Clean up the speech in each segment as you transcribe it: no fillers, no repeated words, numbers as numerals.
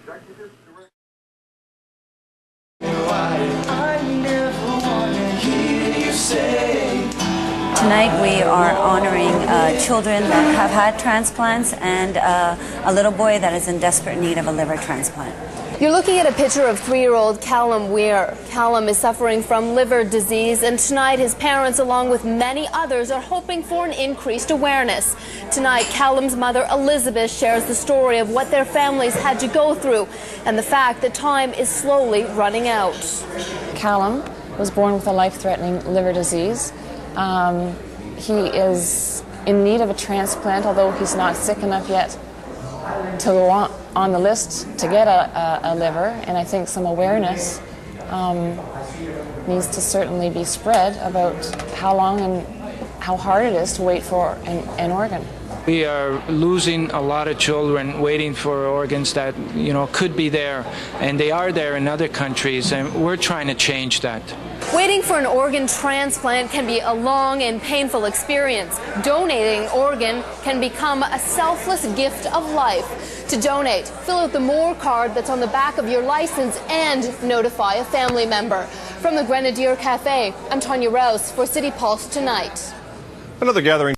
Tonight we are honoring children that have had transplants and a little boy that is in desperate need of a liver transplant. You're looking at a picture of 3-year-old Callum Weir. Callum is suffering from liver disease, and tonight his parents, along with many others, are hoping for an increased awareness. Tonight, Callum's mother, Elizabeth, shares the story of what their families had to go through and the fact that time is slowly running out. Callum was born with a life-threatening liver disease. He is in need of a transplant, although he's not sick enough yet to go on the list to get a liver, and I think some awareness needs to certainly be spread about how long and how hard it is to wait for an organ. We are losing a lot of children waiting for organs that, could be there, and they are there in other countries, and we're trying to change that. Waiting for an organ transplant can be a long and painful experience. Donating an organ can become a selfless gift of life. To donate, fill out the More card that's on the back of your license and notify a family member. From the Grenadier Cafe, I'm Tanya Rouse for City Pulse Tonight. Another gathering.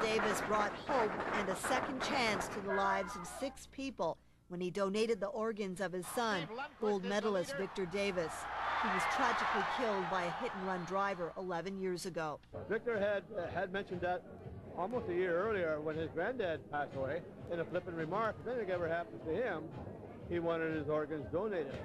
Davis brought hope and a second chance to the lives of 6 people when he donated the organs of his son, gold medalist Victor Davis. He was tragically killed by a hit-and-run driver 11 years ago. Victor had mentioned that almost a year earlier when his granddad passed away in a flippant remark. If anything ever happens to him, he wanted his organs donated.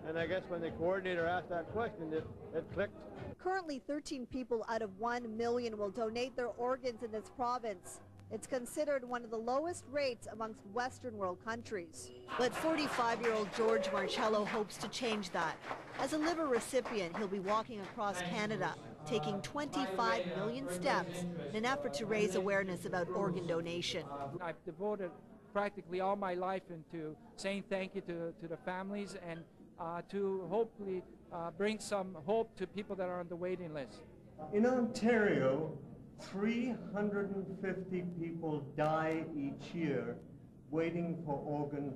And I guess when the coordinator asked that question, it clicked. Currently, 13 people out of 1 million will donate their organs in this province. It's considered one of the lowest rates amongst Western world countries. But 45-year-old George Marcello hopes to change that. As a liver recipient, he'll be walking across Canada, taking 25 million steps in an effort to raise awareness about organ donation. I've devoted practically all my life into saying thank you to the families and to hopefully bring some hope to people that are on the waiting list. In Ontario, 350 people die each year waiting for organ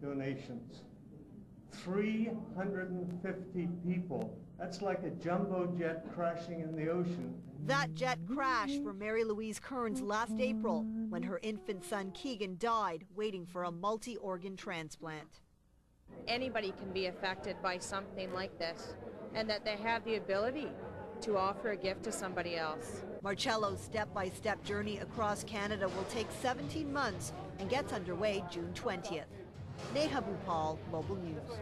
donations. 350 people. That's like a jumbo jet crashing in the ocean. That jet crashed for Mary Louise Kearns last April when her infant son Keegan died waiting for a multi-organ transplant. Anybody can be affected by something like this, and that they have the ability to offer a gift to somebody else. Marcello's step-by-step journey across Canada will take 17 months and gets underway June 20th. Neha Bhupal, Global News.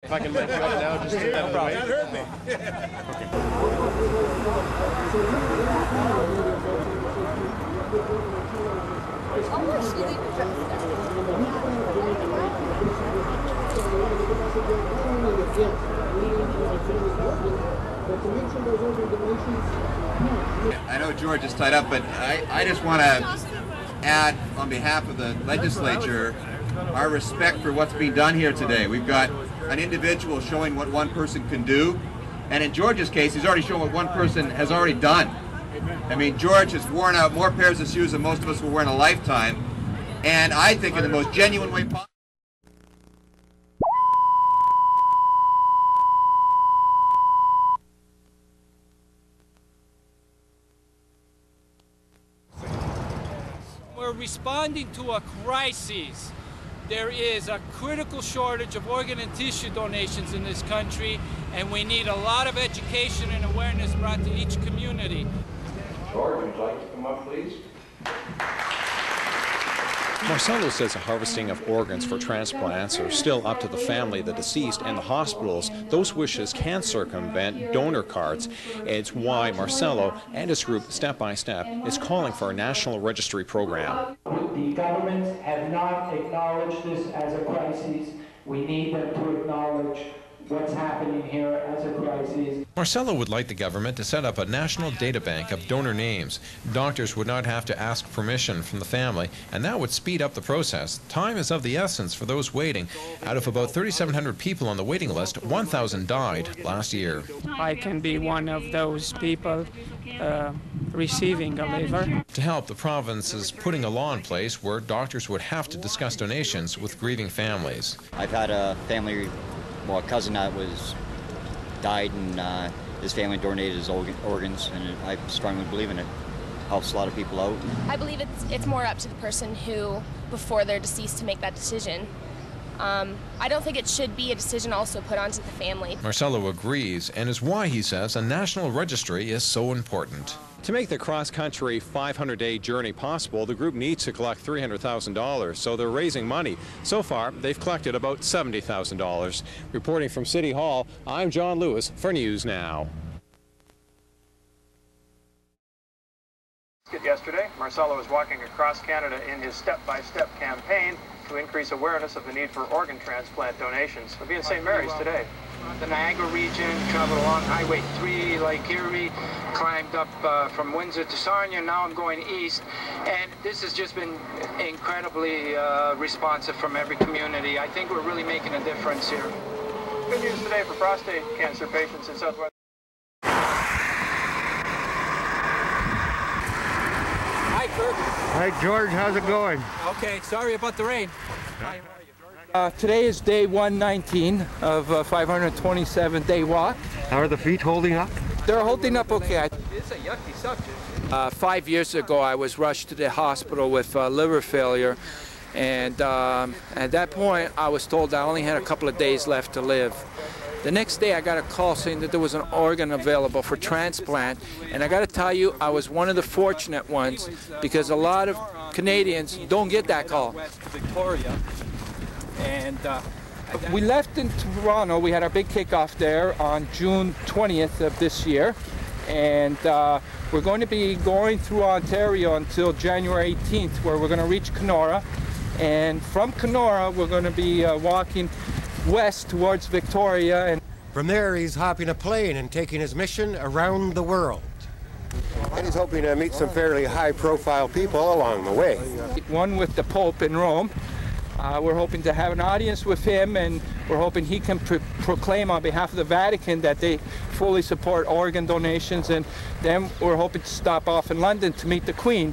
If I can let you up now, just to no problem. That hurt me. I know George is tied up, but I just want to add, on behalf of the legislature, our respect for what's being done here today. We've got an individual showing what one person can do, and in George's case, he's already shown what one person has already done. I mean, George has worn out more pairs of shoes than most of us will wear in a lifetime, and I think in the most genuine way possible. We're responding to a crisis. There is a critical shortage of organ and tissue donations in this country, and we need a lot of education and awareness brought to each community. George, would you like to come up, please? Marcello says the harvesting of organs for transplants are still up to the family of the deceased and the hospitals. Those wishes can circumvent donor cards. It's why Marcello and his group, Step by Step, is calling for a national registry program. The governments have not acknowledged this as a crisis. We need them to acknowledge what's happening here as a crisis. Marcelo would like the government to set up a national data bank of donor names. Doctors would not have to ask permission from the family, and that would speed up the process. Time is of the essence for those waiting. Out of about 3,700 people on the waiting list, 1,000 died last year. I can be one of those people receiving a liver. To help, the province is putting a law in place where doctors would have to discuss donations with grieving families. I've had a family, well, a cousin that died, and his family donated his organs, and I strongly believe in it. Helps a lot of people out. I believe it's more up to the person who, before they're deceased, to make that decision. I don't think it should be a decision also put onto the family. Marcelo agrees, and is why he says a national registry is so important. To make the cross-country 500-day journey possible, the group needs to collect $300,000, so they're raising money. So far, they've collected about $70,000. Reporting from City Hall, I'm John Lewis for News Now. Yesterday, Marcelo was walking across Canada in his step-by-step campaign to increase awareness of the need for organ transplant donations. He'll be in St. Mary's today. The Niagara region, traveled along Highway 3, Lake Erie, climbed up from Windsor to Sarnia. Now I'm going east, and this has just been incredibly responsive from every community. I think we're really making a difference here. Good news today for prostate cancer patients in Southwest. Hi, Kirk. Hi, George. How's it going? Okay, sorry about the rain. Today is day 119 of a 527-day walk. How are the feet holding up? They're holding up okay. It's a yucky subject. 5 years ago, I was rushed to the hospital with liver failure, and at that point, I was told I only had a couple of days left to live. The next day, I got a call saying that there was an organ available for transplant, and I got to tell you, I was one of the fortunate ones, because a lot of Canadians don't get that call. West to Victoria, and we left in Toronto. We had our big kickoff there on June 20th of this year, and we're going to be going through Ontario until January 18th, where we're going to reach Kenora, and from Kenora, we're going to be walking west towards Victoria. And from there, he's hopping a plane and taking his mission around the world. And he's hoping to meet some fairly high-profile people along the way. One with the Pope in Rome. We're hoping to have an audience with him, and we're hoping he can proclaim on behalf of the Vatican that they fully support organ donations, and then we're hoping to stop off in London to meet the Queen.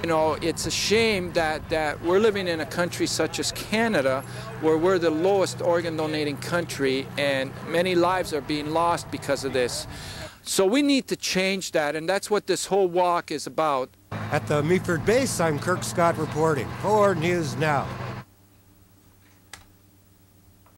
You know, it's a shame that we're living in a country such as Canada, where we're the lowest organ donating country, and many lives are being lost because of this. So we need to change that, and that's what this whole walk is about. At the Meaford base, I'm Kirk Scott reporting for News Now.